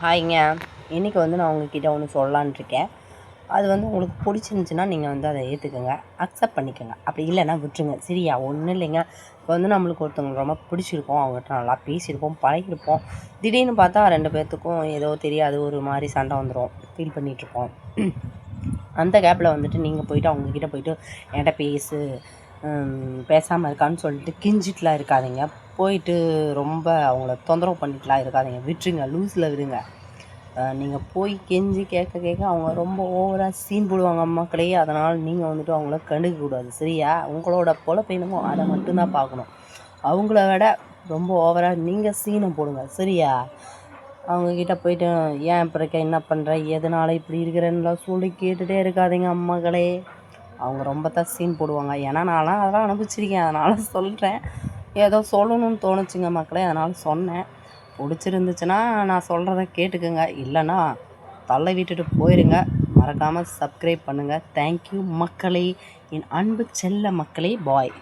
ஹாய்ங்க. இன்றைக்கி நான் உங்ககிட்ட ஒன்று சொல்லலான்ட்ருக்கேன். அது உங்களுக்கு பிடிச்சிருந்துச்சின்னா நீங்கள் அதை ஏற்றுக்கங்க, அக்செப்ட் பண்ணிக்கோங்க. அப்படி இல்லைன்னா விட்டுருங்க. சரியா? ஒன்றும் இல்லைங்க. இப்போ நம்மளுக்கு ஒருத்தவங்க ரொம்ப பிடிச்சிருக்கோம், அவங்ககிட்ட நல்லா பேசியிருப்போம், பழகிருப்போம். திடீர்னு பார்த்தா 2 பேர்த்துக்கும் ஏதோ தெரியாது ஒரு மாதிரி சண்டை வந்துடும், ஃபீல் பண்ணிகிட்ருப்போம். அந்த கேப்பில் நீங்கள் போயிட்டு அவங்கக்கிட்ட போயிட்டு என்கிட்ட பேசாமல் இருக்கான்னு சொல்லிட்டு கெஞ்சிட்டுலாம் இருக்காதீங்க. போயிட்டு ரொம்ப அவங்கள தொந்தரவு பண்ணிட்டுலாம் இருக்காதீங்க. விட்டுருங்க, லூஸில் விடுங்க. நீங்கள் போய் கெஞ்சி கேட்க அவங்க ரொம்ப ஓவராக சீன் போடுவாங்க மக்களே. அதனால் நீங்கள் அவங்கள கண்டுக்கக்கூடாது. சரியா? உங்களோட பொழப்பென்னமோ அதை மட்டும்தான் பார்க்கணும். அவங்கள விட ரொம்ப ஓவராக நீங்கள் சீனை போடுங்க. சரியா? அவங்கக்கிட்ட போயிட்டு ஏன் இப்போ இருக்க, என்ன பண்ணுற, எதனால் இப்படி இருக்கிறேன்னுலாம் சொல்லி கேட்டுகிட்டே இருக்காதீங்க அம்மாக்களே. அவங்க ரொம்ப தான் சீன் போடுவாங்க. ஏன்னா நான்லாம் அதெல்லாம் அனுபவிச்சிருக்கேன், அதனால் சொல்கிறேன். ஏதோ சொல்லணும்னு தோணுச்சுங்க மக்களே, அதனால் சொன்னேன். பிடிச்சிருந்துச்சுன்னா நான் சொல்கிறத கேட்டுக்குங்க, இல்லைன்னா தள்ளை விட்டுட்டு போயிடுங்க. மறக்காமல் சப்ஸ்கிரைப் பண்ணுங்கள். தேங்க்யூ மக்களே, என் அன்பு செல்ல மக்களே. பாய்.